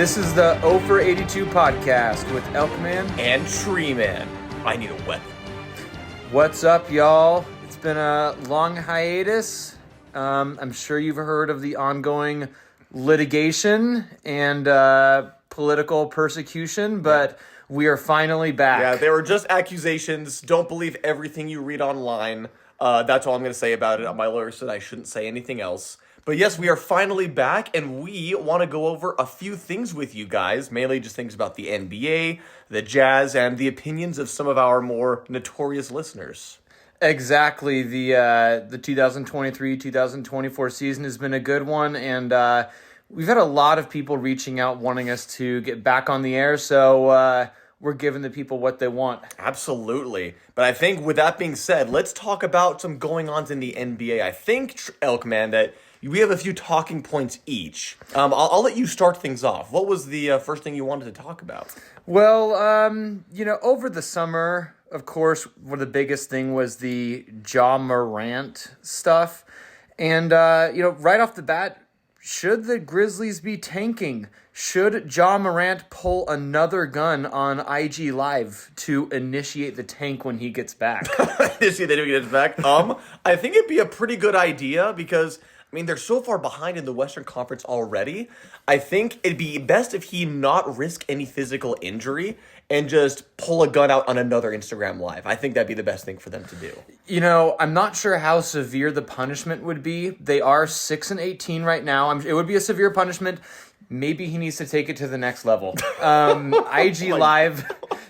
This is the 0 for 82 podcast with Elkman and Treeman. I need a weapon. What's up, y'all? It's been a long hiatus. I'm sure you've heard of the ongoing litigation and political persecution, but we are finally back. Yeah, they were just accusations. Don't believe everything you read online. That's all I'm going to say about it. My lawyer said I shouldn't say anything else. But yes, we are finally back, and we want to go over a few things with you guys, mainly just things about the NBA, the Jazz, and the opinions of some of our more notorious listeners. Exactly. The 2023-2024 season has been a good one, and we've had a lot of people reaching out wanting us to get back on the air, so we're giving the people what they want. Absolutely. But I think with that being said, let's talk about some going-ons in the NBA. I think, Elkman, that we have a few talking points each. I'll let you start things off. What was the first thing you wanted to talk about? Well, over the summer, of course, one of the biggest thing was the Ja Morant stuff. And, right off the bat, should the Grizzlies be tanking? Should Ja Morant pull another gun on IG Live to initiate the tank when he gets back? Initiate when he gets back? I think it'd be a pretty good idea because they're so far behind in the Western Conference already. I think it'd be best if he not risk any physical injury and just pull a gun out on another Instagram Live. I think that'd be the best thing for them to do. I'm not sure how severe the punishment would be. They are 6-18 right now. It would be a severe punishment. Maybe he needs to take it to the next level. IG Live,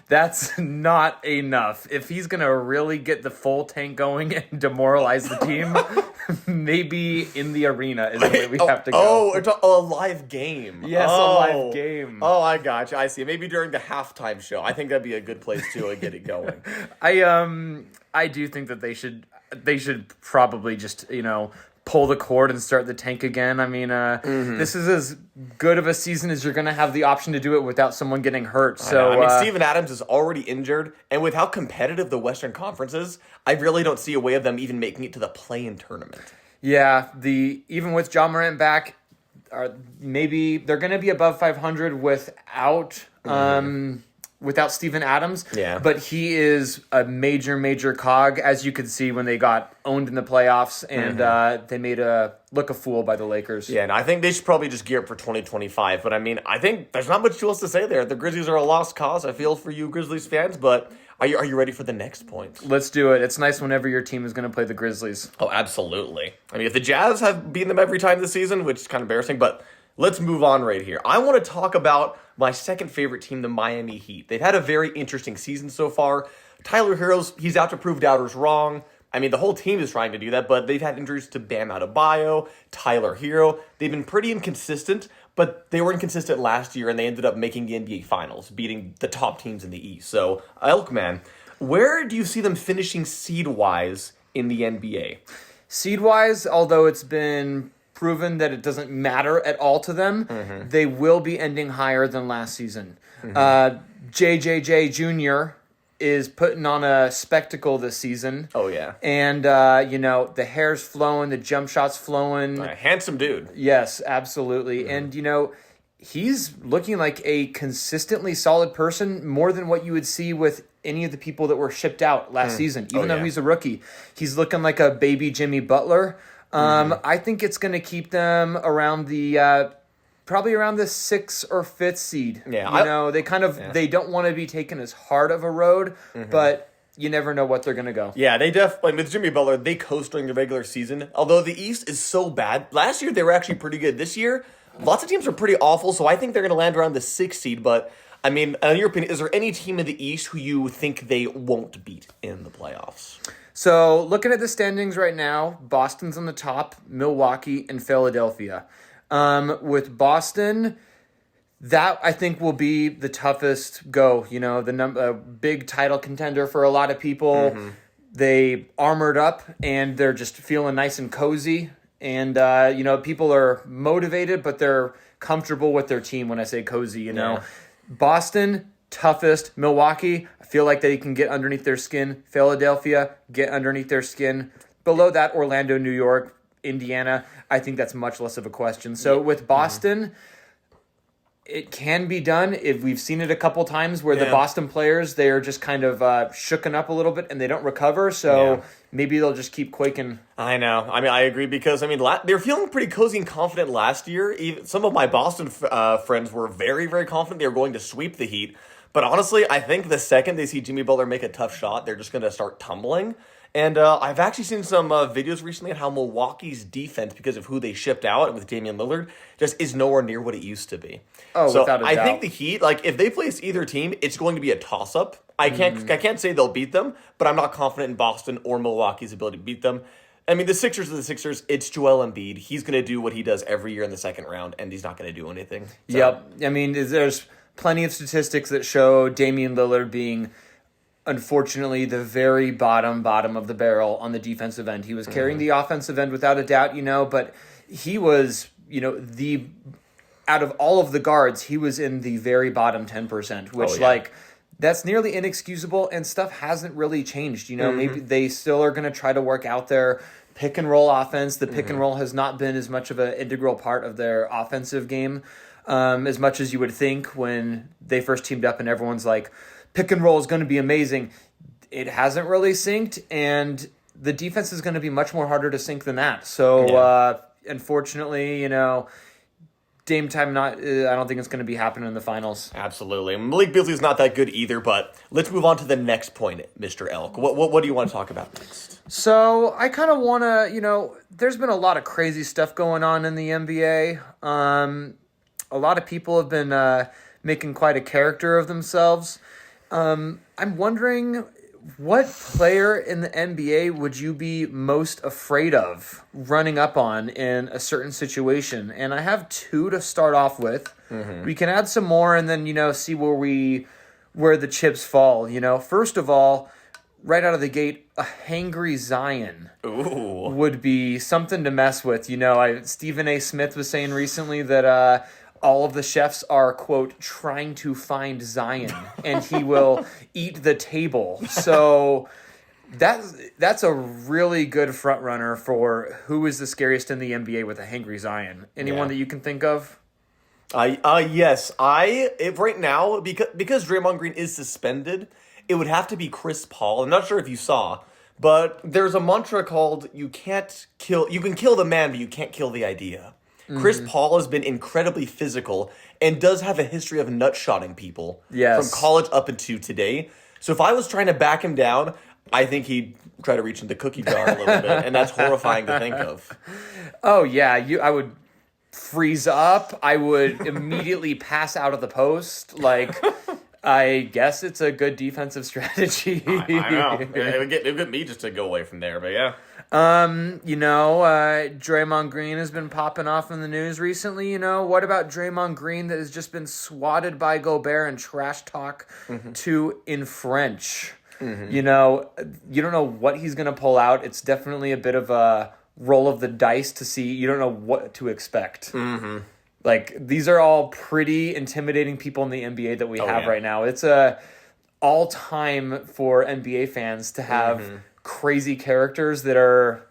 that's not enough. If he's going to really get the full tank going and demoralize the team, maybe in the arena is the way we have to go. Oh, it's a live game. Yes, a live game. Oh, I got you. I see. Maybe during the halftime show. I think that'd be a good place to get it going. I do think that they should probably just, pull the cord and start the tank again. This is as good of a season as you're going to have the option to do it without someone getting hurt. So Steven Adams is already injured, and with how competitive the Western Conference is, I really don't see a way of them even making it to the play-in tournament. Yeah, even with Ja Morant back, maybe they're going to be above 500 without Steven Adams. Yeah. But he is a major, major cog, as you could see when they got owned in the playoffs, and they made look a fool by the Lakers. Yeah, and I think they should probably just gear up for 2025. But I think there's not much else to say there. The Grizzlies are a lost cause. I feel for you Grizzlies fans, but are you ready for the next point? Let's do it. It's nice whenever your team is going to play the Grizzlies. Oh, absolutely. If the Jazz have beaten them every time this season, which is kind of embarrassing, but let's move on right here. I want to talk about my second favorite team, the Miami Heat. They've had a very interesting season so far. Tyler Herro's, he's out to prove doubters wrong. The whole team is trying to do that, but they've had injuries to Bam Adebayo, Tyler Herro. They've been pretty inconsistent, but they were inconsistent last year, and they ended up making the NBA Finals, beating the top teams in the East. So, Elkman, where do you see them finishing seed-wise in the NBA? Seed-wise, although it's been proven that it doesn't matter at all to them, they will be ending higher than last season. JJJ Jr. is putting on a spectacle this season. Oh, yeah. And, the hair's flowing, the jump shot's flowing. Handsome dude. Yes, absolutely. And, he's looking like a consistently solid person, more than what you would see with any of the people that were shipped out last season. Even though he's a rookie, he's looking like a baby Jimmy Butler. I think it's going to keep them around the probably around the 6th or 5th seed. Yeah, they don't want to be taken as hard of a road, but you never know what they're going to go. Yeah, they definitely, with Jimmy Butler, they coast during the regular season. Although the East is so bad. Last year, they were actually pretty good. This year, lots of teams are pretty awful, so I think they're going to land around the 6th seed. But, in your opinion, is there any team in the East who you think they won't beat in the playoffs? So, looking at the standings right now, Boston's on the top, Milwaukee, and Philadelphia. With Boston, that I think will be the toughest go. The big title contender for a lot of people. They armored up, and they're just feeling nice and cozy. And, people are motivated, but they're comfortable with their team when I say cozy, Yeah. Boston, toughest. Milwaukee, I feel like they can get underneath their skin. Philadelphia, get underneath their skin. Below that, Orlando, New York, Indiana, I think that's much less of a question. So with Boston, it can be done. If we've seen it a couple times where the Yeah. Boston players, they're just kind of shooken up a little bit and they don't recover. So Yeah. maybe they'll just keep quaking. I know. I mean, I agree because they were feeling pretty cozy and confident last year. Even some of my Boston friends were very, very confident they were going to sweep the Heat. But honestly, I think the second they see Jimmy Butler make a tough shot, they're just going to start tumbling. And I've actually seen some videos recently on how Milwaukee's defense, because of who they shipped out with Damian Lillard, just is nowhere near what it used to be. Oh, so without a I doubt. think the Heat, like if they place either team, it's going to be a toss-up. I can't say they'll beat them, but I'm not confident in Boston or Milwaukee's ability to beat them. I mean, the Sixers are the Sixers. It's Joel Embiid. He's going to do what he does every year in the second round, and he's not going to do anything. So. Yep. I mean, there's plenty of statistics that show Damian Lillard being, unfortunately, the very bottom of the barrel on the defensive end. He was carrying the offensive end without a doubt, but he was, out of all of the guards, he was in the very bottom 10%, which, that's nearly inexcusable, and stuff hasn't really changed. Maybe they still are going to try to work out their pick and roll offense. The pick and roll has not been as much of an integral part of their offensive game as much as you would think when they first teamed up and everyone's like, pick and roll is going to be amazing. It hasn't really synced, and the defense is going to be much more harder to sync than that. So, unfortunately, Dame time, I don't think it's going to be happening in the finals. Absolutely. Malik Beasley is not that good either, but let's move on to the next point, Mr. Elk. What do you want to talk about next? So I kind of want to, there's been a lot of crazy stuff going on in the NBA. A lot of people have been making quite a character of themselves. I'm wondering, what player in the NBA would you be most afraid of running up on in a certain situation? And I have two to start off with. We can add some more and then, see where the chips fall. First of all, right out of the gate, a hangry Zion would be something to mess with. Stephen A. Smith was saying recently that all of the chefs are, quote, trying to find Zion, and he will eat the table. So that's a really good front runner for who is the scariest in the NBA with a hangry Zion. Anyone that you can think of? Yes. If right now, because Draymond Green is suspended, it would have to be Chris Paul. I'm not sure if you saw, but there's a mantra called you can kill the man, but you can't kill the idea. Chris Paul has been incredibly physical and does have a history of nutshotting people from college up into today. So if I was trying to back him down, I think he'd try to reach into the cookie jar a little bit, and that's horrifying to think of. Oh, yeah. I would freeze up. I would immediately pass out of the post. I guess it's a good defensive strategy. I know. It would get me just to go away from there, but yeah. Draymond Green has been popping off in the news recently. What about Draymond Green that has just been swatted by Gobert and trash talk in French? You don't know what he's going to pull out. It's definitely a bit of a roll of the dice to see. You don't know what to expect. These are all pretty intimidating people in the NBA that we have right now. It's all time for NBA fans to have crazy characters that are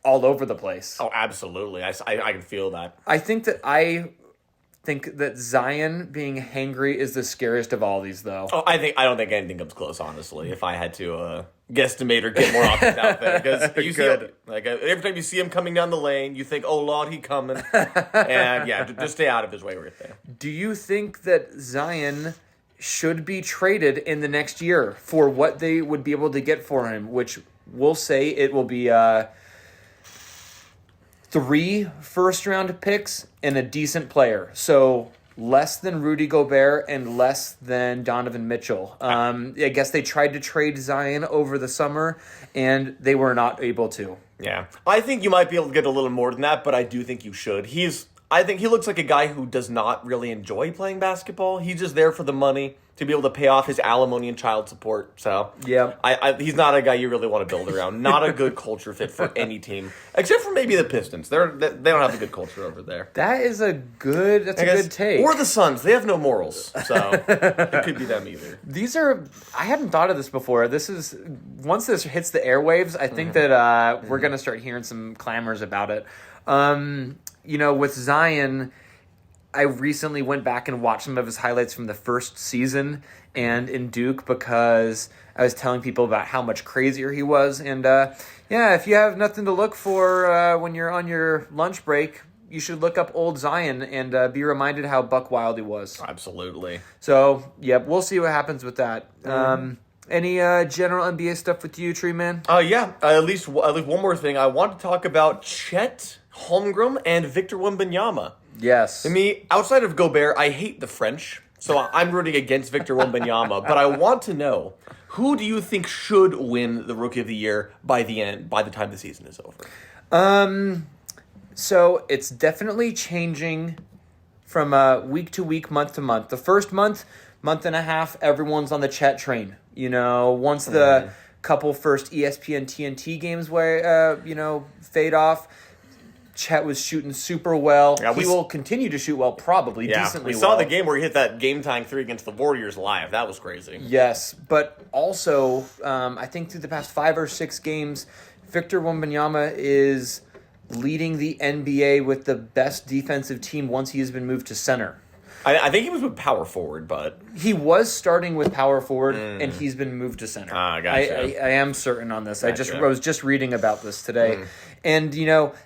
all over the place. Oh, absolutely. I can feel that. I think that Zion being hangry is the scariest of all these, though. Oh, I don't think anything comes close, honestly. If I had to guesstimate or get more options out there, because you see, every time you see him coming down the lane, you think, "Oh Lord, he coming," and just stay out of his way right there. Do you think that Zion should be traded in the next year for what they would be able to get for him? Which we'll say it will be 3 first-round picks and a decent player. So less than Rudy Gobert and less than Donovan Mitchell. I guess they tried to trade Zion over the summer, and they were not able to. Yeah. I think you might be able to get a little more than that, but I do think you should. I think he looks like a guy who does not really enjoy playing basketball. He's just there for the money, to be able to pay off his alimony and child support. So he's not a guy you really want to build around. Not a good culture fit for any team, except for maybe the Pistons. They don't have a good culture over there. That's a good take. Or the Suns. They have no morals, so it could be them either. I hadn't thought of this before. Once this hits the airwaves, I think that we're going to start hearing some clamors about it. With Zion, I recently went back and watched some of his highlights from the first season and in Duke because I was telling people about how much crazier he was. And yeah, if you have nothing to look for when you're on your lunch break, you should look up Old Zion and be reminded how buck wild he was. Absolutely. So, yeah, we'll see what happens with that. Any general NBA stuff with you, Tree Man? Yeah. At least one more thing. I want to talk about Chet Holmgren and Victor Wembanyama. Yes. I mean, outside of Gobert, I hate the French, so I'm rooting against Victor Wembanyama. But I want to know, who do you think should win the Rookie of the Year by the time the season is over? So it's definitely changing from week to week, month to month. The first month and a half, everyone's on the Chet train. Once the couple first ESPN TNT games fade off, Chet was shooting super well. Yeah, he will continue to shoot well, probably decently well. We saw the game where he hit that game-tying three against the Warriors live. That was crazy. Yes, but also, I think through the past 5 or 6 games, Victor Wembanyama is leading the NBA with the best defensive team once he has been moved to center. I think he was with power forward, but... He was starting with power forward, and he's been moved to center. Gotcha. I am certain on this. Gotcha. I was just reading about this today. And,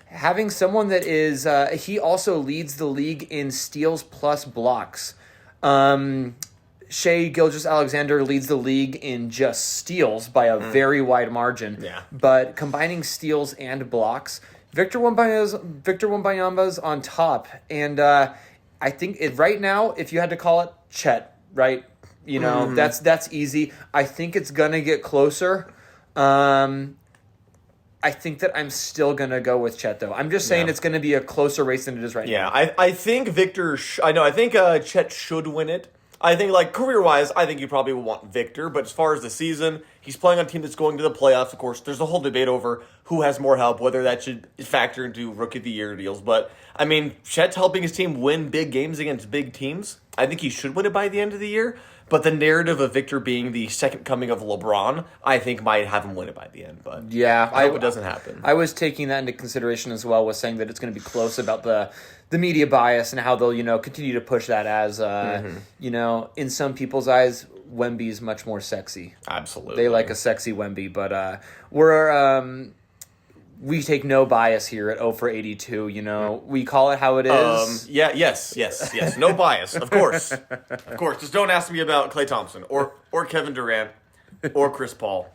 having someone that is... he also leads the league in steals plus blocks. Shai Gilgeous-Alexander leads the league in just steals by a very wide margin. Yeah. But combining steals and blocks, Victor Wembanyama's on top. And... I think right now, if you had to call it Chet, right? That's easy. I think it's gonna get closer. I think that I'm still gonna go with Chet, though. I'm just saying it's gonna be a closer race than it is right now. Yeah, I think Victor. I think Chet should win it. I think, career-wise, I think you probably would want Victor. But as far as the season, he's playing on a team that's going to the playoffs. Of course, there's a whole debate over who has more help, whether that should factor into Rookie of the Year deals. But, I mean, Chet's helping his team win big games against big teams. I think he should win it by the end of the year. But the narrative of Victor being the second coming of LeBron, I think might have him win it by the end. But yeah, I hope it doesn't happen. I was taking that into consideration as well, was saying that it's going to be close about the media bias and how they'll, continue to push that as, in some people's eyes, Wemby is much more sexy. Absolutely. They like a sexy Wemby, but we take no bias here at 0 for 82, we call it how it is. Yes. No bias, of course. Of course. Just don't ask me about Klay Thompson or Kevin Durant or Chris Paul.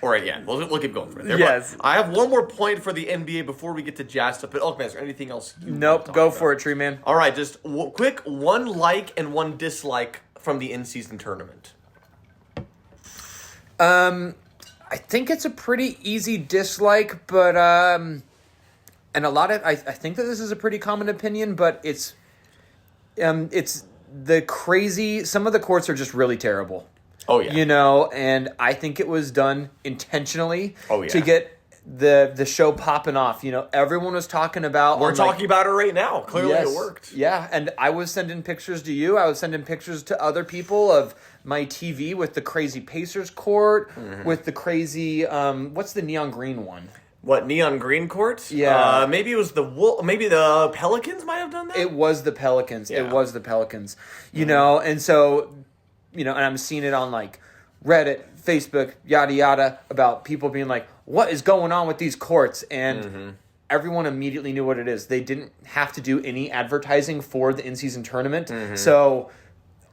All right, yeah, we'll keep going from there. Yes. But I have one more point for the NBA before we get to jazz stuff. But, man, is there anything else you Nope, go for it, Tree Man. All right, just quick one like and one dislike from the in-season tournament. I think it's a pretty easy dislike, but and a lot of I think that this is a pretty common opinion, but it's the crazy. Some of the courts are just really terrible. Oh yeah, and I think it was done intentionally. Oh yeah. To get the show popping off. Everyone was talking about. We're talking about it right now. Clearly, yes, it worked. Yeah, and I was sending pictures to you. I was sending pictures to other people of my TV with the crazy Pacers court, with the crazy what's the neon green one? What, neon green court? Yeah, maybe it was maybe the Pelicans might have done that. It was the Pelicans. Yeah. It was the Pelicans. And so and I'm seeing it on Reddit, Facebook, yada yada, about people being like, what is going on with these courts? And everyone immediately knew what it is. They didn't have to do any advertising for the in-season tournament. So,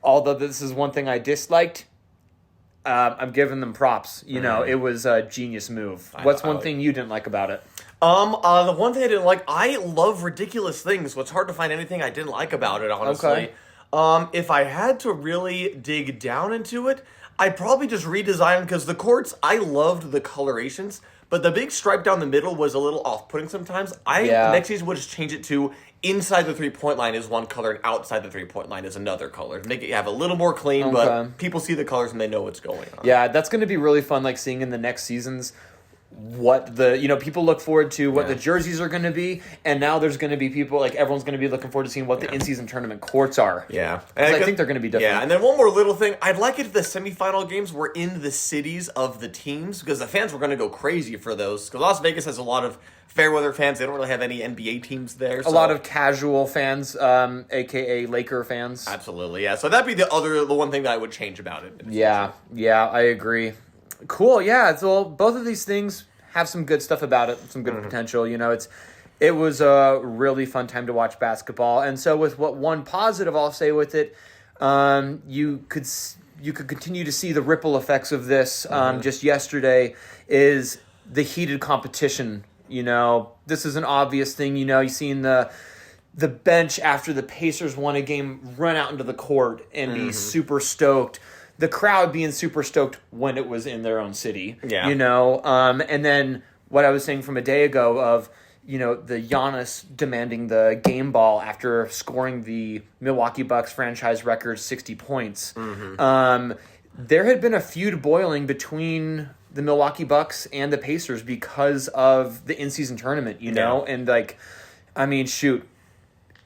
although this is one thing I disliked, I'm giving them props. It was a genius move. What's one thing you didn't like about it? The one thing I didn't like, I love ridiculous things, so it's hard to find anything I didn't like about it, honestly. Okay. If I had to really dig down into it, I'd probably just redesign, because the courts, I loved the colorations, but the big stripe down the middle was a little off-putting sometimes. Next season would just change it to inside the three-point line is one color and outside the three-point line is another color. Make it have a little more clean, but people see the colors and they know what's going on. Yeah, that's going to be really fun, seeing in the next seasons what people look forward to what the jerseys are going to be, and now there's going to be people like everyone's going to be looking forward to seeing what the in-season tournament courts are. Yeah, and I think they're going to be different. Yeah, and then one more little thing, I'd like it if the semifinal games were in the cities of the teams because the fans were going to go crazy for those. Because Las Vegas has a lot of fair weather fans. They don't really have any NBA teams there. A lot of casual fans, aka Laker fans. Absolutely, yeah. So that'd be the one thing that I would change about it. Yeah, I agree. Cool, yeah. So both of these things have some good stuff about it, some good potential. It was a really fun time to watch basketball, and so with one positive I'll say with it, you could continue to see the ripple effects of this. Just yesterday is the heated competition. This is an obvious thing. You've seen the bench after the Pacers won a game run out into the court and be super stoked. The crowd being super stoked when it was in their own city. Yeah. And then what I was saying from a day ago of, the Giannis demanding the game ball after scoring the Milwaukee Bucks franchise record 60 points. There had been a feud boiling between the Milwaukee Bucks and the Pacers because of the in-season tournament, know? And shoot.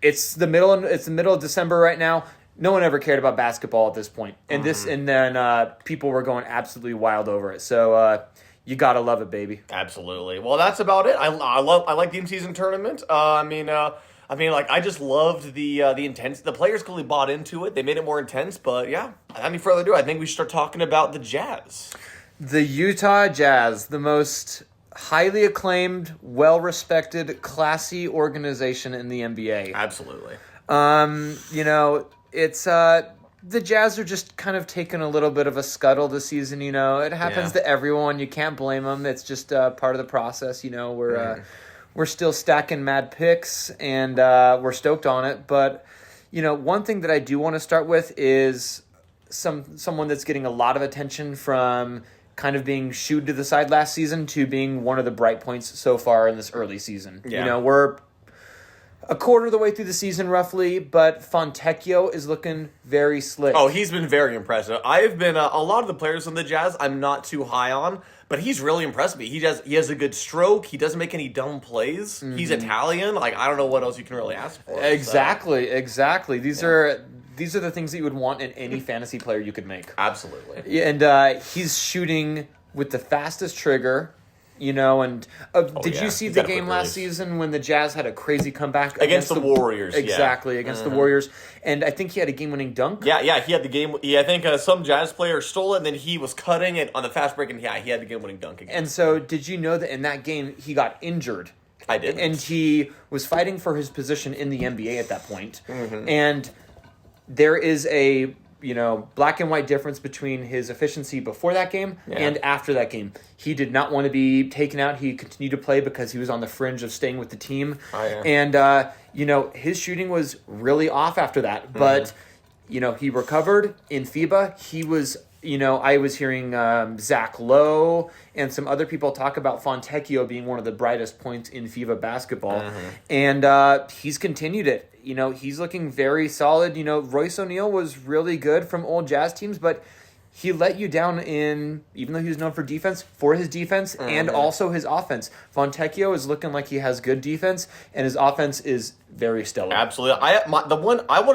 It's the middle of December right now. No one ever cared about basketball at this point. And then people were going absolutely wild over it. So you gotta love it, baby. Absolutely. Well, that's about it. I like the in-season tournament. I just loved the intense. The players clearly bought into it. They made it more intense. But yeah, without any further ado, I think we should start talking about the Jazz. The Utah Jazz, the most highly acclaimed, well-respected, classy organization in the NBA. Absolutely. It's the Jazz are just kind of taking a little bit of a scuttle this season. It happens to everyone. You can't blame them. It's just part of the process. We're still stacking mad picks, and we're stoked on it. But one thing that I do want to start with is someone that's getting a lot of attention from kind of being shooed to the side last season to being one of the bright points so far in this early season. Yeah. We're a quarter of the way through the season, roughly, but Fontechio is looking very slick. Oh, he's been very impressive. I've been a lot of the players on the Jazz I'm not too high on, but he's really impressed me. He has a good stroke. He doesn't make any dumb plays. He's Italian. I don't know what else you can really ask for. Exactly. These are the things that you would want in any fantasy player you could make. Absolutely. And he's shooting with the fastest trigger. Did you see the game last season when the Jazz had a crazy comeback against the Warriors? Exactly, against the Warriors. And I think he had a game-winning dunk. Yeah, he had the game. Yeah, I think some Jazz player stole it, and then he was cutting it on the fast break, and he had the game-winning dunk again. And so, did you know that in that game, he got injured? I did. And he was fighting for his position in the NBA at that point. And there is a black and white difference between his efficiency before that game and after that game. He did not want to be taken out. He continued to play because he was on the fringe of staying with the team. And, his shooting was really off after that. But, he recovered in FIBA. He was, I was hearing Zach Lowe and some other people talk about Fontechio being one of the brightest points in FIBA basketball. And he's continued it. He's looking very solid. Royce O'Neal was really good from old Jazz teams, but he let you down even though he was known for his defense and also his offense. Fontechio is looking like he has good defense, and his offense is very stellar. Absolutely. I want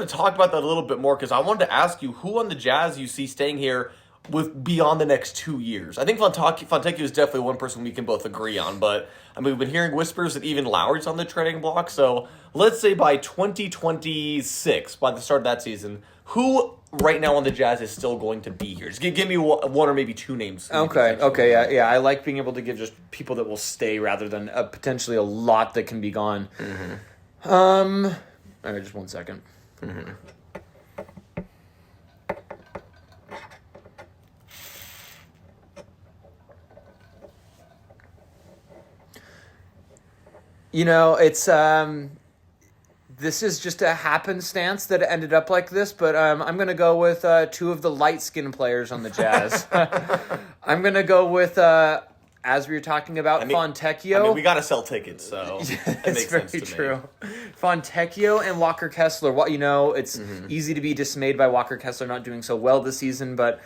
to talk about that a little bit more because I wanted to ask you who on the Jazz you see staying here with beyond the next 2 years. I think Fontechio is definitely one person we can both agree on, but we've been hearing whispers that even Lowry's on the trading block. So let's say by 2026, by the start of that season, who right now on the Jazz is still going to be here? Just give me one or maybe two names. Okay, yeah. I like being able to give just people that will stay rather than potentially a lot that can be gone. All right, just 1 second. It's this is just a happenstance that it ended up like this, but I'm going to go with two of the light-skinned players on the Jazz. I'm going to go with, as we were talking about, Fontechio. We got to sell tickets, so it makes sense to me. True. Fontechio and Walker Kessler. It's easy to be dismayed by Walker Kessler not doing so well this season, but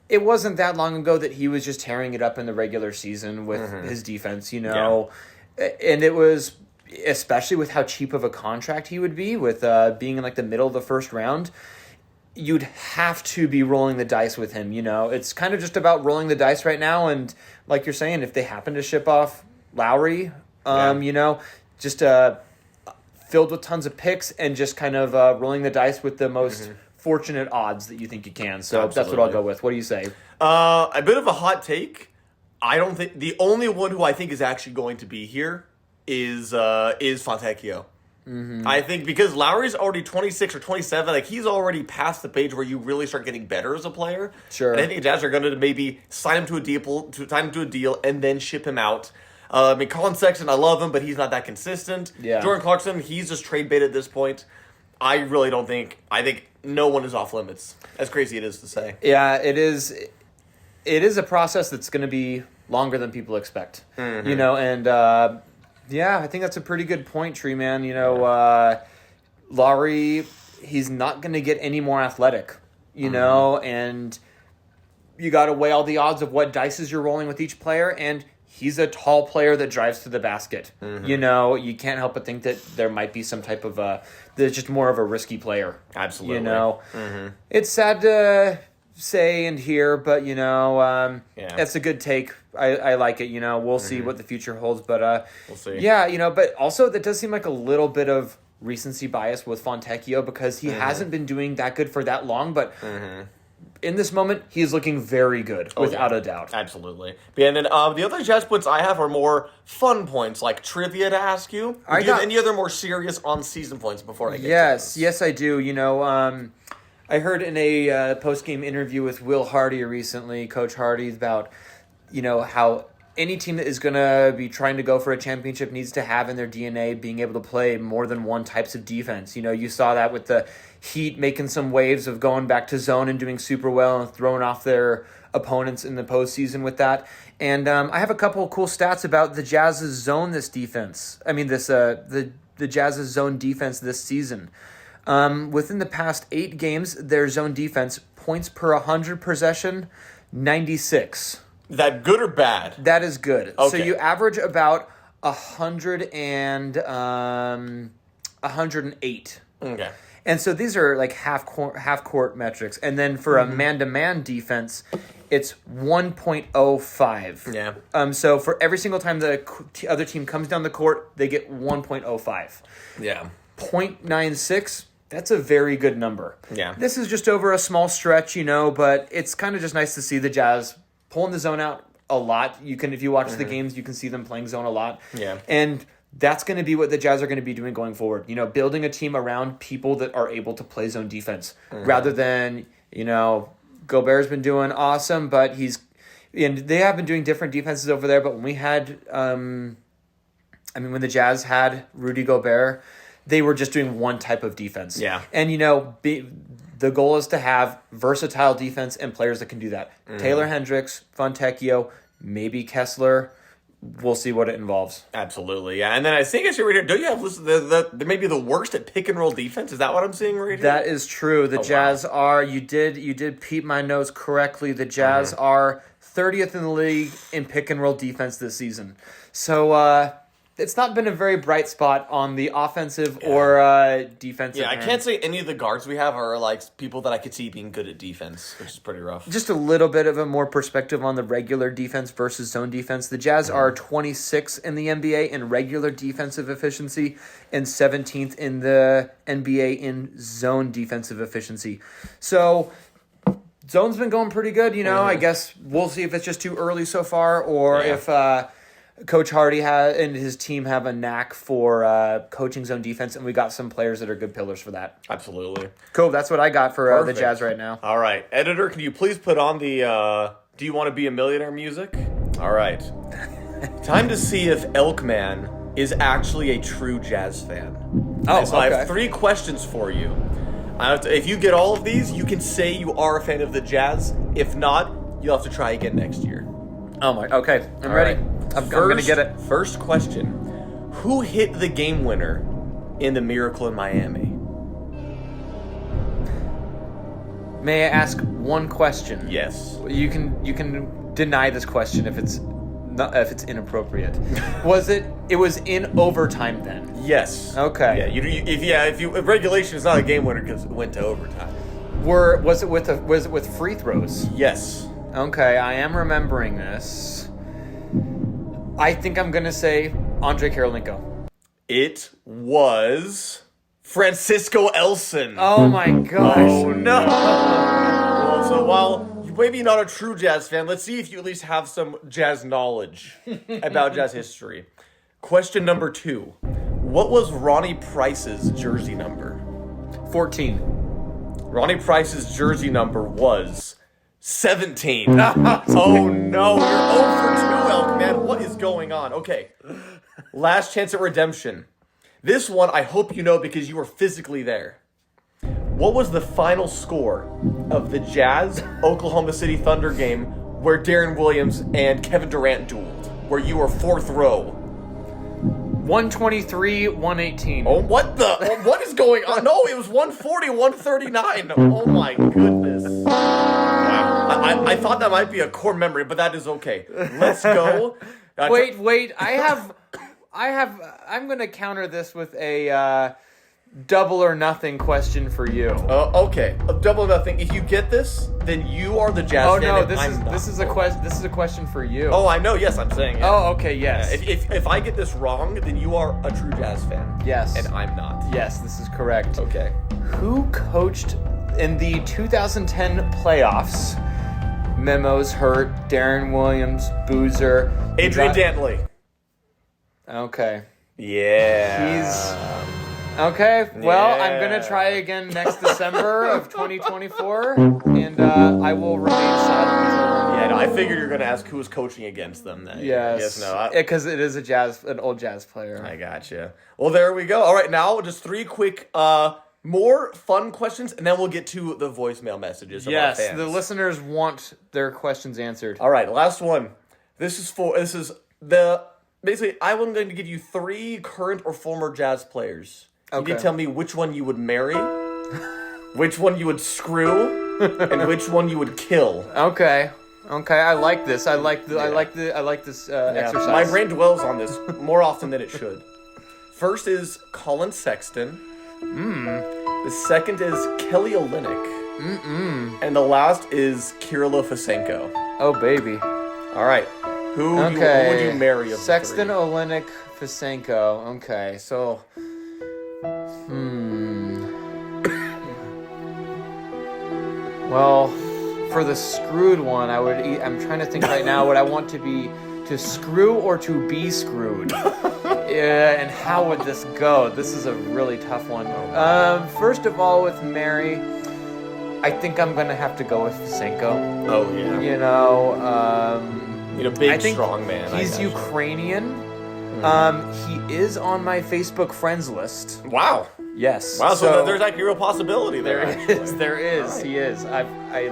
it wasn't that long ago that he was just tearing it up in the regular season with his defense, and it was, especially with how cheap of a contract he would be with being in like the middle of the first round, you'd have to be rolling the dice with him. It's kind of just about rolling the dice right now, and like you're saying, if they happen to ship off Lowry, just filled with tons of picks and just kind of rolling the dice with the most fortunate odds that you think you can. So that's what I'll go with. What do you say? A bit of a hot take. I don't think the only one who I think is actually going to be here is Fontechio. I think because Lowry's already 26 or 27, like he's already past the page where you really start getting better as a player. Sure. And I think the Jazz are going to maybe sign him to a deal, and then ship him out. Colin Sexton, I love him, but he's not that consistent. Yeah. Jordan Clarkson, he's just trade bait at this point. I really don't think. I think no one is off limits. As crazy it is to say. Yeah, it is. It is a process that's going to be longer than people expect. And I think that's a pretty good point, Tree Man. Lowry, he's not going to get any more athletic. And you got to weigh all the odds of what dices you're rolling with each player, and he's a tall player that drives to the basket. You can't help but think that there might be some type of there's just more of a risky player. Absolutely. It's sad to say and hear, but that's a good take. I like it. We'll see what the future holds, but we'll see. Yeah, but also that does seem like a little bit of recency bias with Fontechio because he hasn't been doing that good for that long, but. In this moment, he is looking very good, without a doubt. Absolutely. And then the other Jazz points I have are more fun points, like trivia to ask you. Do you have any other more serious on-season points before I get to this? Yes, I do. I heard in a post-game interview with Will Hardy recently, Coach Hardy, about how any team that is going to be trying to go for a championship needs to have in their DNA being able to play more than one types of defense. You saw that with the Heat making some waves of going back to zone and doing super well and throwing off their opponents in the postseason with that. And I have a couple of cool stats about the Jazz's zone the Jazz's zone defense this season. Within the past 8 games, their zone defense, points per 100 possession, 96. Is that good or bad? That is good. Okay. So you average about 108. Okay. And so these are like half court metrics. And then for a man-to-man defense, it's 1.05. Yeah. So for every single time the other team comes down the court, they get 1.05. Yeah. 0.96, that's a very good number. Yeah. This is just over a small stretch, but it's kind of just nice to see the Jazz pulling the zone out a lot. If you watch the games, you can see them playing zone a lot. Yeah. And that's going to be what the Jazz are going to be doing going forward. Building a team around people that are able to play zone defense rather than, Gobert's been doing awesome, but and they have been doing different defenses over there. But when we had, when the Jazz had Rudy Gobert, they were just doing one type of defense. Yeah. And, the goal is to have versatile defense and players that can do that. Taylor Hendricks, Fontechio, maybe Kessler. We'll see what it involves. Absolutely, yeah. And then I think I see right here, don't you have the maybe the worst at pick and roll defense? Is that what I'm seeing right here? That is true. The Jazz are, you did peep my nose correctly. The Jazz are 30th in the league in pick and roll defense this season. So it's not been a very bright spot on the offensive or defensive end. I can't say any of the guards we have are like people that I could see being good at defense, which is pretty rough. Just a little bit of a more perspective on the regular defense versus zone defense. The Jazz are 26 in the NBA in regular defensive efficiency and 17th in the NBA in zone defensive efficiency. So zone's been going pretty good, I guess we'll see if it's just too early so far or if Coach Hardy and his team have a knack for coaching zone defense, and we got some players that are good pillars for that. Absolutely. Cool. That's what I got for the Jazz right now. All right. Editor, can you please put on the Do You Want to Be a Millionaire music? All right. Time to see if Elkman is actually a true Jazz fan. Oh, so I have 3 questions for you. If you get all of these, you can say you are a fan of the Jazz. If not, you'll have to try again next year. Oh, my. Okay. I'm ready. Right. I'm going to get it. First question. Who hit the game winner in the Miracle in Miami? May I ask one question? Yes. You can deny this question if it's inappropriate. It was in overtime then? Yes. Okay. Yeah. If regulation is not a game winner because it went to overtime. Was it with free throws? Yes. Okay, I am remembering this. I think I'm gonna say Andre Karolinko. It was Francisco Elson. Oh my gosh. Oh no. Well, so while you may be not a true Jazz fan, let's see if you at least have some Jazz knowledge about Jazz history. Question number 2. What was Ronnie Price's jersey number? 14. Ronnie Price's jersey number was 17. Oh no, you're 0 for 2, Elk Man. What is going on? Okay. Last chance at redemption. This one I hope you know because you were physically there. What was the final score of the Jazz Oklahoma City Thunder game where Darren Williams and Kevin Durant dueled? Where you were 4th row? 123, 118. Oh, what is going on? No, it was 140, 139. Oh my goodness. Wow. I thought that might be a core memory, but that is okay. Let's go. Wait. I'm going to counter this with a double or nothing question for you. Okay. A double or nothing. If you get this, then you are the Jazz fan. Oh no, this is a question for you. Oh, I know. Yes, I'm saying. Yeah. Oh, okay. Yes. Yeah. If I get this wrong, then you are a true Jazz fan. Yes. And I'm not. Yes, this is correct. Okay. Who coached in the 2010 playoffs? Memos hurt. Darren Williams, Boozer. Adrian Dantley. Okay. Yeah. Okay, well, Yeah. I'm going to try again next December of 2024, and I will remain silent until then. Yeah, no, I figured you were going to ask who was coaching against them. Then. Yes. Because it is an old Jazz player. I gotcha. Well, there we go. All right, now just 3 quick, more fun questions, and then we'll get to the voicemail messages of our fans. The listeners want their questions answered. All right, last one. Basically, I'm going to give you 3 current or former Jazz players. You Okay. need to tell me which one you would marry, which one you would screw, and which one you would kill. Okay, I like this. I like this exercise. My brain dwells on this more often than it should. First is Colin Sexton. The second is Kelly Olynyk. And the last is Kirilo Fisenko. Oh baby. All right. Who would you marry of Sexton, the 3? Olynyk, Fisenko. Okay, so. Well, for the screwed one, I'm trying to think right now what I want to screw or to be screwed. Yeah, and how would this go? This is a really tough one. First of all, with Mary, I think I'm gonna have to go with Fisenko. Oh yeah. I think strong man. He's Ukrainian. He is on my Facebook friends list. Wow. Yes. Wow. So there's like a real possibility there. There is. Right. He is. I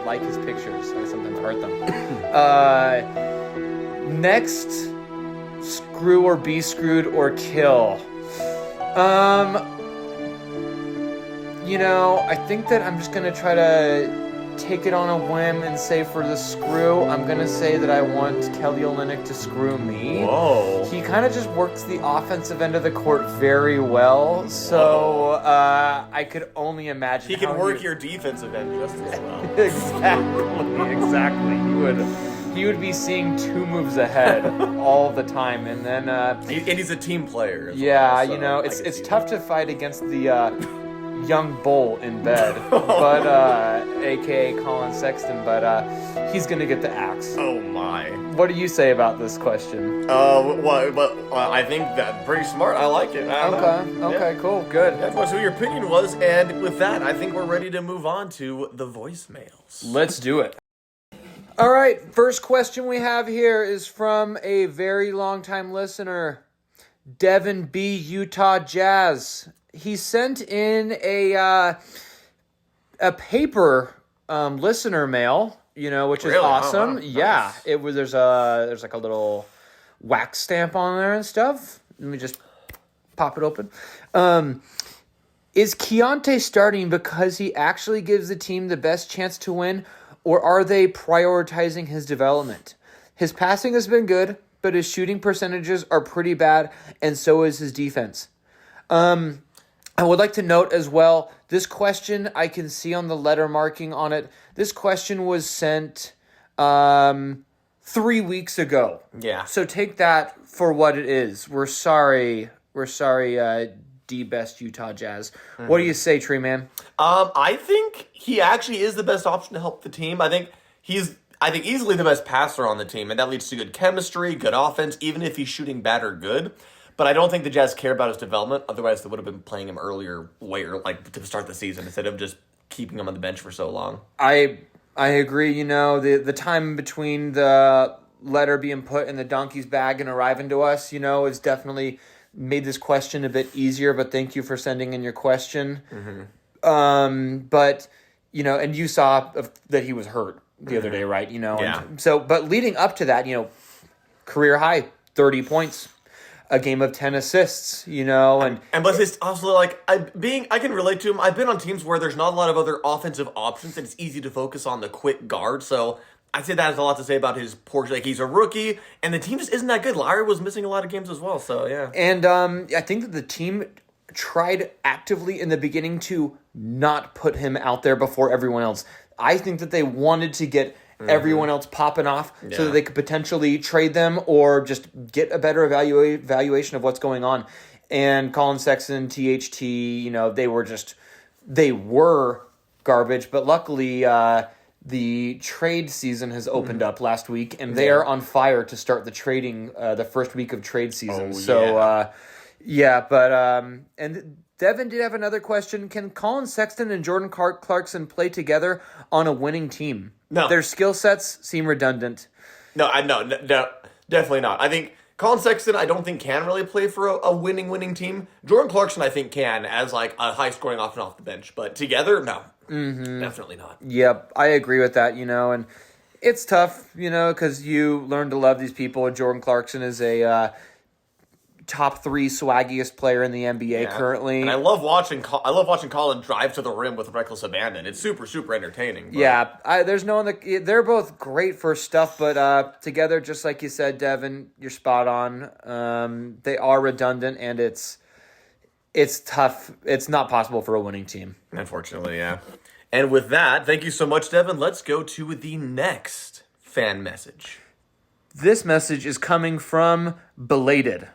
like his pictures. I sometimes heart them. Next, screw or be screwed or kill. I think that I'm just gonna try to take it on a whim and say for the screw, I'm gonna say that I want Kelly Olynyk to screw me. Whoa. He kind of just works the offensive end of the court very well, so I could only imagine he can work your defensive end just as well. Exactly. He would be seeing 2 moves ahead all the time, and then and he's a team player. Yeah, well, so it's tough to fight against the young bull in bed, but aka Colin Sexton, but he's gonna get the axe. Oh my! What do you say about this question? I think that's pretty smart. I like it. Okay, cool, good. That's what your opinion was, and with that, I think we're ready to move on to the voicemails. Let's do it. All right, first question we have here is from a very long-time listener, Devin B. Utah Jazz. He sent in a paper listener mail, which is awesome. Oh, yeah, nice. There's like a little wax stamp on there and stuff. Let me just pop it open. Is Keontae starting because he actually gives the team the best chance to win, or are they prioritizing his development? His passing has been good, but his shooting percentages are pretty bad, and so is his defense. I would like to note as well, this question I can see on the letter marking on it. This question was sent 3 weeks ago. Yeah. So take that for what it is. We're sorry. D Best Utah Jazz. What do you say, Tree Man? I think he actually is the best option to help the team. I think easily the best passer on the team, and that leads to good chemistry, good offense, even if he's shooting bad or good. But I don't think the Jazz care about his development. Otherwise, they would have been playing him earlier, to start the season instead of just keeping him on the bench for so long. I agree. The time between the letter being put in the donkey's bag and arriving to us, is definitely made this question a bit easier. But thank you for sending in your question. Mm-hmm. But and you saw that he was hurt the other day, right? Yeah. And but leading up to that, career high 30 points. A game of 10 assists, and but it's also I can relate to him. I've been on teams where there's not a lot of other offensive options, and it's easy to focus on the quick guard. So I'd say that has a lot to say about his poor. He's a rookie, and the team just isn't that good. Lowry was missing a lot of games as well. So yeah, and I think that the team tried actively in the beginning to not put him out there before everyone else. I think that they wanted to get everyone else popping off so that they could potentially trade them or just get a better evaluation of what's going on. And Colin Sexton, THT, they were garbage, but luckily the trade season has opened up last week, and they are on fire to start the trading the first week of trade season. And Devin did have another question. Can Colin Sexton and Jordan Clarkson play together on a winning team? No. Their skill sets seem redundant. No, definitely not. I think Colin Sexton, I don't think can really play for a winning team. Jordan Clarkson, I think can as a high scoring option off the bench, but together, no, definitely not. Yep, I agree with that. And it's tough, because you learn to love these people. Jordan Clarkson is a top 3 swaggiest player in the NBA currently. And I love watching Colin drive to the rim with reckless abandon. It's super, super entertaining. But. Yeah, there's no one they're both great for stuff, but together, just like you said, Devin, you're spot on. They are redundant, and it's tough. It's not possible for a winning team. Unfortunately, yeah. And with that, thank you so much, Devin. Let's go to the next fan message. This message is coming from Belated.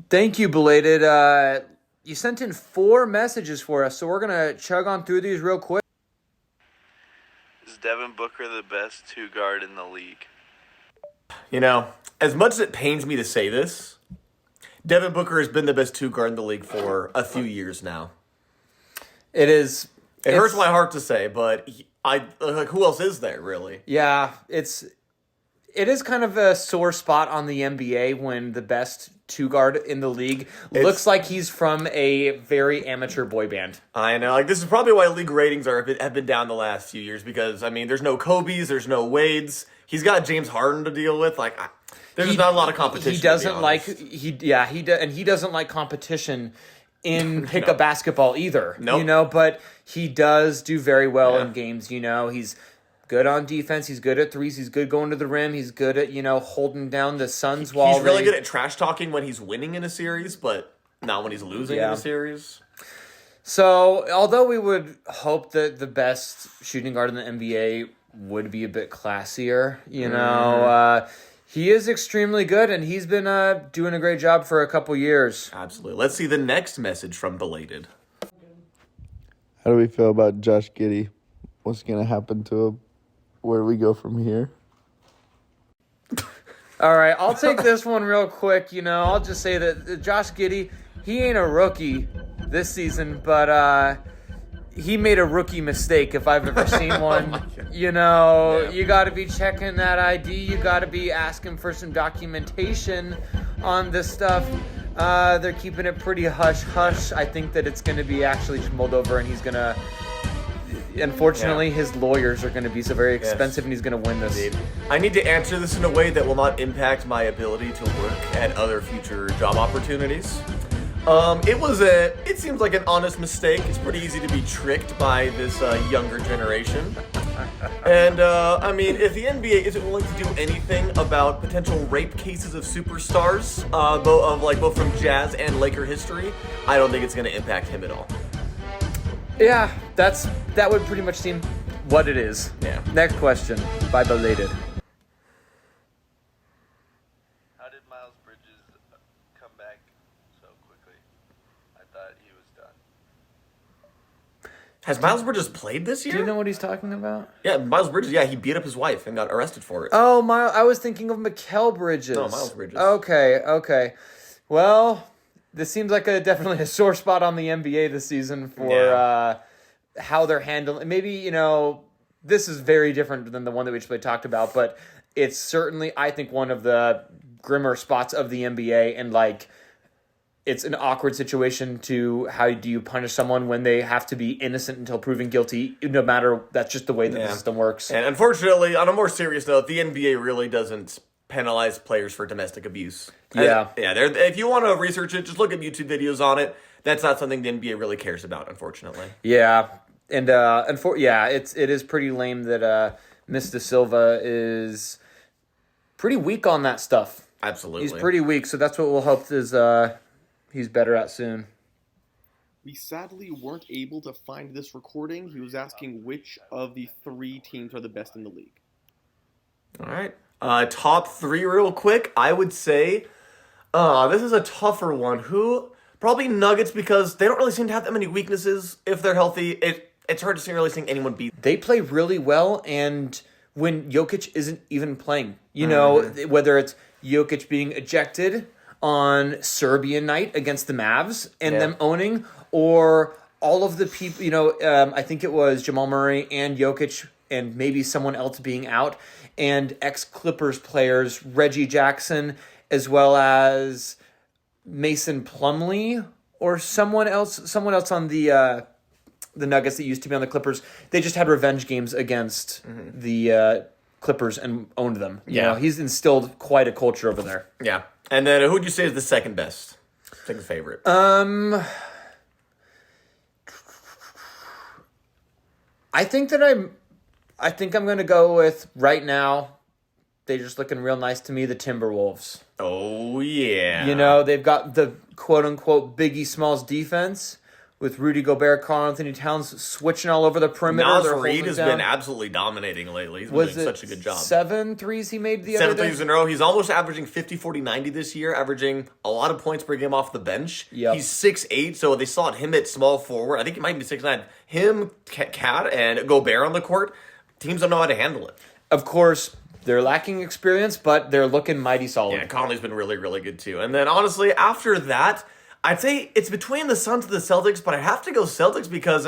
Thank you, Belated. You sent in 4 messages for us, so we're going to chug on through these real quick. Is Devin Booker the best 2-guard in the league? As much as it pains me to say this, Devin Booker has been the best 2-guard in the league for a few years now. It is. It hurts my heart to say, but who else is there, really? Yeah, it is kind of a sore spot on the NBA when the best 2-guard in the league looks like he's from a very amateur boy band. I know. This is probably why league ratings have been down the last few years because, there's no Kobe's, there's no Wade's. He's got James Harden to deal with. There's not a lot of competition. He doesn't he doesn't like competition in pickup basketball either. Nope. But he does do very well in games. He's good on defense. He's good at threes. He's good going to the rim. He's good at, holding down the Suns while he's really good at trash talking when he's winning in a series, but not when he's losing in a series. So, although we would hope that the best shooting guard in the NBA would be a bit classier, he is extremely good, and he's been doing a great job for a couple years. Absolutely. Let's see the next message from Belated. How do we feel about Josh Giddey? What's going to happen to him? Where do we go from here? All right, I'll take this one real quick. I'll just say that Josh Giddey, he ain't a rookie this season, but he made a rookie mistake if I've ever seen one. You got to be checking that ID. You got to be asking for some documentation on this stuff. They're keeping it pretty hush-hush. I think that it's going to be actually just mulled over, and he's going to... Unfortunately, his lawyers are going to be so very expensive, and he's going to win this. Indeed. I need to answer this in a way that will not impact my ability to work at other future job opportunities. It seems like an honest mistake. It's pretty easy to be tricked by this younger generation. And, I mean, if the NBA isn't willing to do anything about potential rape cases of superstars, both from Jazz and Laker history, I don't think it's going to impact him at all. Yeah, that would pretty much seem what it is. Yeah. Next question by Belated. How did Miles Bridges come back so quickly? I thought he was done. Has Miles Bridges played this year? Do you know what he's talking about? Yeah, Miles Bridges, yeah, he beat up his wife and got arrested for it. Oh, I was thinking of Mikal Bridges. No, Miles Bridges. Okay. Well, this seems like definitely a sore spot on the NBA this season for how they're handling. Maybe, this is very different than the one that we just talked about, but it's certainly, I think, one of the grimmer spots of the NBA, and it's an awkward situation to how do you punish someone when they have to be innocent until proven guilty, no matter, that's just the way that the system works. And unfortunately, on a more serious note, the NBA really doesn't penalize players for domestic abuse. Yeah. If you want to research it, just look at YouTube videos on it. That's not something the NBA really cares about, unfortunately. Yeah. And it is pretty lame that Mr. Silva is pretty weak on that stuff. Absolutely. He's pretty weak, so that's what we'll hope is he's better at soon. We sadly weren't able to find this recording. He was asking which of the 3 teams are the best in the league. All right. Top 3 real quick. I would say this is a tougher one. Probably Nuggets, because they don't really seem to have that many weaknesses if they're healthy. It's hard to really see anyone beat. They play really well, and when Jokic isn't even playing, whether it's Jokic being ejected on Serbian night against the Mavs and them owning, or all of the people, I think it was Jamal Murray and Jokic and maybe someone else being out, and ex-Clippers players, Reggie Jackson, as well as Mason Plumlee, or someone else on the Nuggets that used to be on the Clippers. They just had revenge games against the Clippers and owned them. He's instilled quite a culture over there. Yeah. And then who'd you say is the second best? Second favorite? I think I'm going to go with, right now, they're just looking real nice to me, the Timberwolves. Oh, yeah. They've got the quote-unquote Biggie Smalls defense with Rudy Gobert, Karl Anthony Towns switching all over the perimeter. Nas Reed has been absolutely dominating lately. He's been doing such a good job. 7 threes he made the other day? 7 threes in a row. He's almost averaging 50, 40, 90 this year, averaging a lot of points per game off the bench. Yep. He's 6'8", so they slot him at small forward. I think he might be 6'9". Him, Cat, and Gobert on the court, teams don't know how to handle it. Of course, they're lacking experience, but they're looking mighty solid. Yeah, Conley's been really, really good too. And then, honestly, after that, I'd say it's between the Suns and the Celtics, but I have to go Celtics because,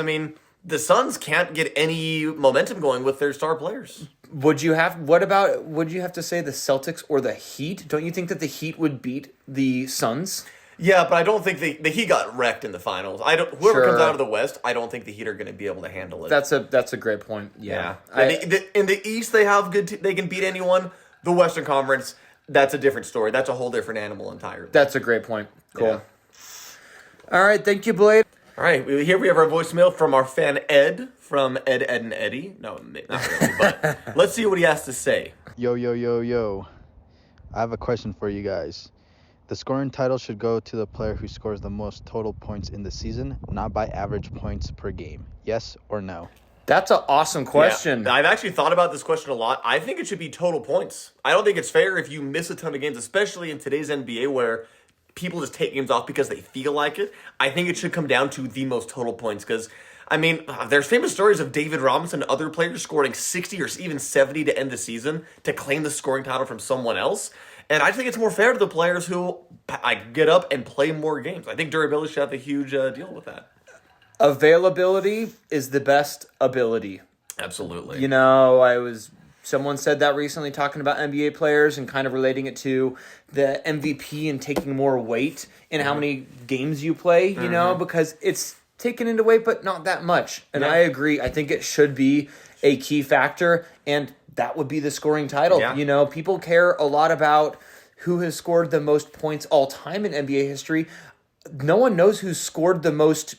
the Suns can't get any momentum going with their star players. Would you have to say the Celtics or the Heat? Don't you think that the Heat would beat the Suns? Yeah, but I don't think the Heat got wrecked in the finals. Whoever comes out of the West, I don't think the Heat are going to be able to handle it. That's a great point. Yeah. In the East, they have they can beat anyone. The Western Conference, that's a different story. That's a whole different animal entirely. That's a great point. Cool. Yeah. All right, thank you, Blade. All right, here we have our voicemail from our fan Ed, from Ed, and Eddie. No, not really, but let's see what he has to say. Yo. I have a question for you guys. The scoring title should go to the player who scores the most total points in the season, not by average points per game. Yes or no? That's an awesome question. Yeah, I've actually thought about this question a lot. I think it should be total points. I don't think it's fair if you miss a ton of games, especially in today's NBA where people just take games off because they feel like it. I think it should come down to the most total points because, there's famous stories of David Robinson and other players scoring 60 or even 70 to end the season to claim the scoring title from someone else. And I think it's more fair to the players who get up and play more games. I think durability should have a huge deal with that. Availability is the best ability. Absolutely. Someone said that recently, talking about NBA players and kind of relating it to the MVP and taking more weight in how many games you play, because it's taken into weight, but not that much. And I agree. I think it should be a key factor, and that would be the scoring title. Yeah. People care a lot about who has scored the most points all time in NBA history. no one knows who scored the most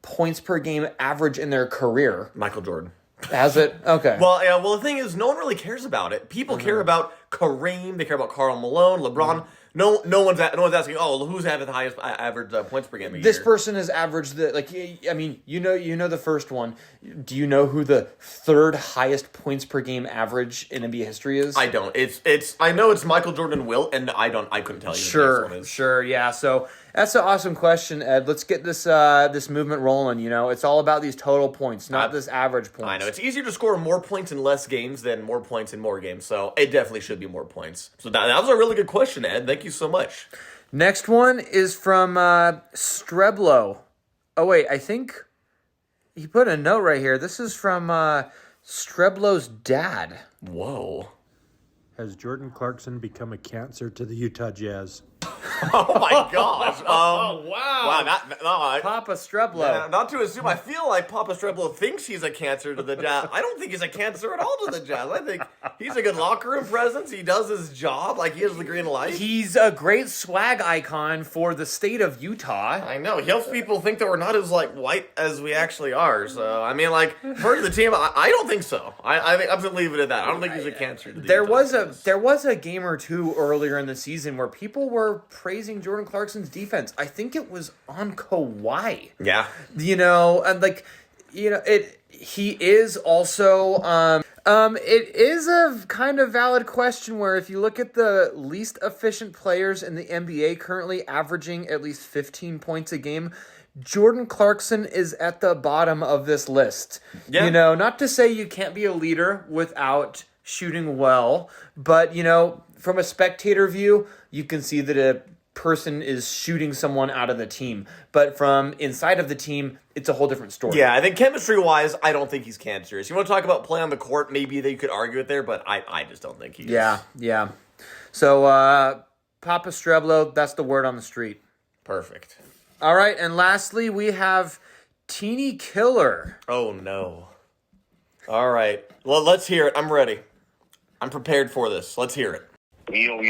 points per game average in their career. Michael Jordan. Has it? Okay. Well, yeah. Well, the thing is, no one really cares about it. People care about Kareem. They care about Karl Malone, LeBron. No one's asking. Oh, who's having the highest average points per game a this year? person has averaged I mean, you know the first one. Do you know who the third highest points per game average in NBA history is? I don't. I know it's Michael Jordan, Wilt, and I couldn't tell you. Who the next one is. Sure, yeah. So that's an awesome question, Ed. Let's get this movement rolling. It's all about these total points, not this average points. I know it's easier to score more points in less games than more points in more games, so it definitely should be more points. So that was a really good question, Ed. Thank you so much. Next one is from Streblo. Oh wait, I think he put a note right here. This is from Streblo's dad. Whoa. Has Jordan Clarkson become a cancer to the Utah Jazz? Oh my gosh. Wow. Wow. Papa Streblo. Not to assume. I feel like Papa Streblo thinks he's a cancer to the Jazz. I don't think he's a cancer at all to the Jazz. I think he's a good locker room presence. He does his job. Like, he has the green light. He's a great swag icon for the state of Utah. I know. He helps people think that we're not as, white as we actually are. So, I mean, for the team, I don't think so. I think I'm going to leave it at that. I don't think he's a cancer to the Utah There was a game or two earlier in the season where people were praising Jordan Clarkson's defense. I think it was on Kawhi. Yeah. He is also it is a kind of valid question where if you look at the least efficient players in the NBA currently averaging at least 15 points a game, Jordan Clarkson is at the bottom of this list. Yeah. Not to say you can't be a leader without shooting well, but from a spectator view, you can see that a person is shooting someone out of the team. But from inside of the team, it's a whole different story. Yeah, I think chemistry-wise, I don't think he's cancerous. You want to talk about play on the court, maybe they could argue it there, but I just don't think he is. Yeah. So, Papa Streblo, that's the word on the street. Perfect. All right, and lastly, we have Teeny Killer. Oh, no. All right. Well, let's hear it. I'm ready. I'm prepared for this. Let's hear it. Yo,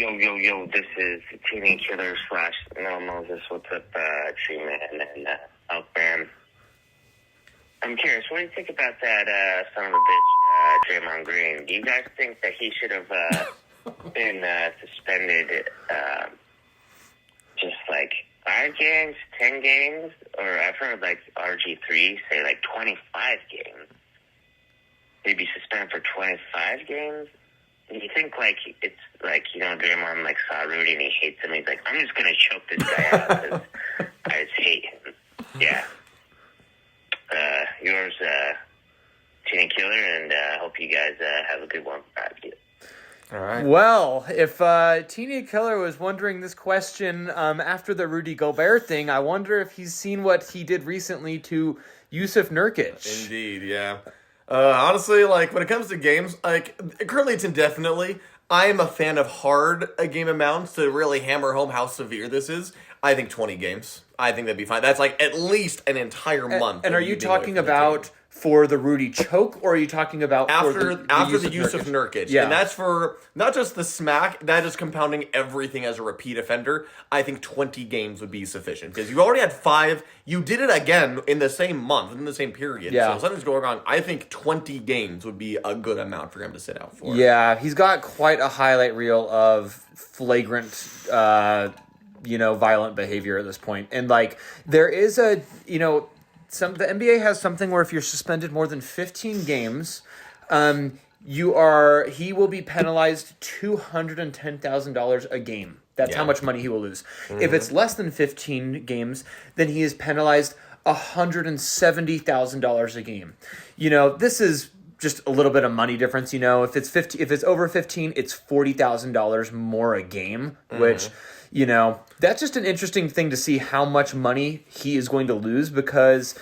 this is Teeny Killer / No Moses. What's up, Tree Man and Elk Bam? I'm curious, what do you think about that son of a bitch, Draymond Green? Do you guys think that he should have been suspended just 5 games, 10 games? Or I've heard RG3 say 25 games. Maybe suspended for 25 games? Do you think it's Draymond saw Rudy and he hates him? He's like, I'm just gonna choke this guy out because I just hate him. Yeah. Yours, Teeny Killer, and I hope you guys have a good one. All right. Well, if Teeny Killer was wondering this question after the Rudy Gobert thing, I wonder if he's seen what he did recently to Yusuf Nurkic. Indeed, yeah. Honestly, when it comes to games, currently it's indefinitely. I am a fan of hard game amounts to really hammer home how severe this is. I think 20 games. I think that'd be fine. That's at least an entire month. And are you talking about for the Rudy choke, or are you talking about after the use of Nurkic? Yeah. And that's for not just the smack, that is compounding everything as a repeat offender. I think 20 games would be sufficient because you already had 5. You did it again in the same month, in the same period. Yeah. So something's going on. I think 20 games would be a good amount for him to sit out for. Yeah, he's got quite a highlight reel of flagrant violent behavior at this point. And there is the NBA has something where if you're suspended more than 15 games, he will be penalized $210,000 a game. That's how much money he will lose. Mm-hmm. If it's less than 15 games, then he is penalized $170,000 a game. This is just a little bit of money difference. If it's over 15, it's $40,000 more a game, which that's just an interesting thing to see how much money he is going to lose, because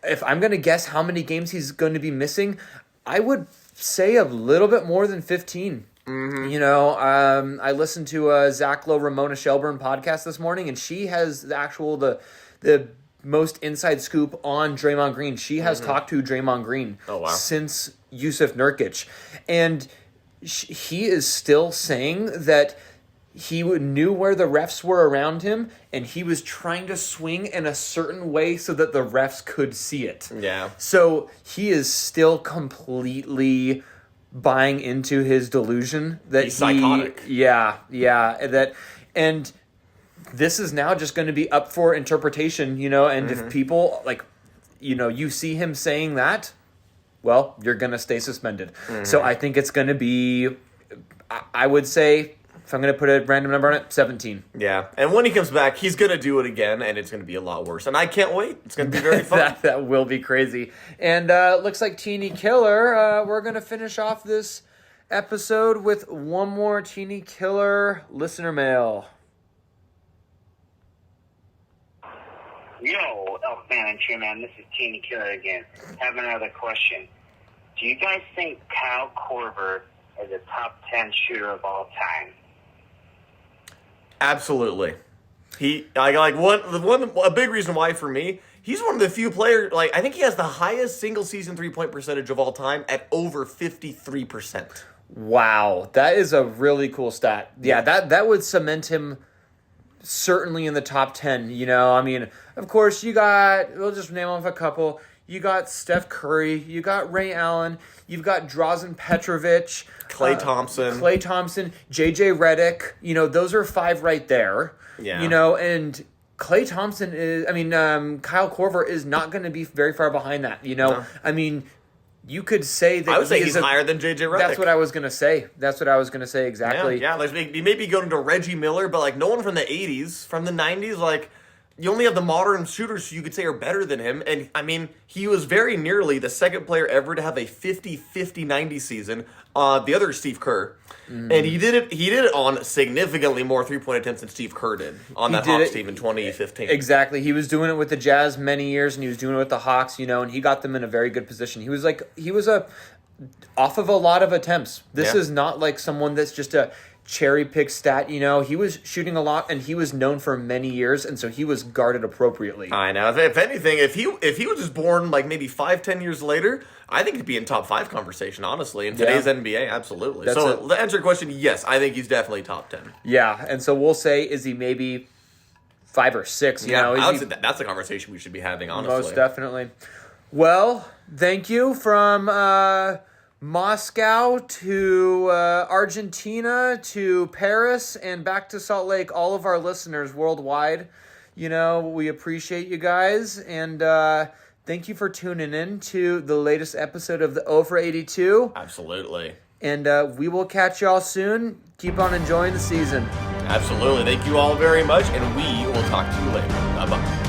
if I'm going to guess how many games he's going to be missing, I would say a little bit more than 15. Mm-hmm. I listened to Zach Lowe, Ramona Shelburne podcast this morning, and she has the most inside scoop on Draymond Green. She has talked to Draymond Green since Yusuf Nurkic, and he is still saying that knew where the refs were around him, and he was trying to swing in a certain way so that the refs could see it. Yeah. So he is still completely buying into his delusion that He's psychotic. Yeah, and this is now just going to be up for interpretation, and if people you see him saying that, well, you're going to stay suspended. So I think it's going to be, I would say, if I'm going to put a random number on it, 17. Yeah, and when he comes back, he's going to do it again, and it's going to be a lot worse. And I can't wait. It's going to be very fun. that will be crazy. And looks like Teeny Killer, we're going to finish off this episode with one more Teeny Killer listener mail. Yo, Elfman and Cheerman, this is Teeny Killer again. Have another question. Do you guys think Kyle Korver is a top 10 shooter of all time? Absolutely. A big reason why for me, he's one of the few players, I think he has the highest single season 3-point percentage of all time at over 53%. Wow, that is a really cool stat. Yeah, that would cement him certainly in the top 10, I mean, of course, we'll just name off a couple. You got Steph Curry, you got Ray Allen, you've got Drazen Petrovic, Klay Thompson, JJ Redick, those are 5 right there. Yeah. And Klay Thompson Kyle Korver is not going to be very far behind that, No. I mean, you could say that I would say he's higher than JJ Redick. That's what I was going to say. Exactly. Yeah, he may be going to Reggie Miller, but no one from the 80s, from the 90s, you only have the modern shooters you could say are better than him. And, I mean, he was very nearly the second player ever to have a 50-50-90 season. The other is Steve Kerr. And he did it on significantly more three-point attempts than Steve Kerr did on that Hawks team in 2015. Exactly. He was doing it with the Jazz many years, and he was doing it with the Hawks, and he got them in a very good position. He was off of a lot of attempts. This is not like someone that's just a cherry pick stat, he was shooting a lot, and he was known for many years, and so he was guarded appropriately. I know. If anything, if he was just born maybe 5-10 years later, I think he'd be in top 5 conversation, honestly, in today's NBA, absolutely. To answer your question, yes, I think he's definitely top 10. Yeah, and so we'll say, is he maybe 5 or 6? I would say that's the conversation we should be having, honestly. Most definitely. Well, thank you from Moscow to Argentina to Paris and back to Salt Lake, all of our listeners worldwide. We appreciate you guys, and thank you for tuning in to the latest episode of the Over 82. Absolutely. And we will catch y'all soon. Keep on enjoying the season. Absolutely. Thank you all very much, and we will talk to you later. Bye-bye.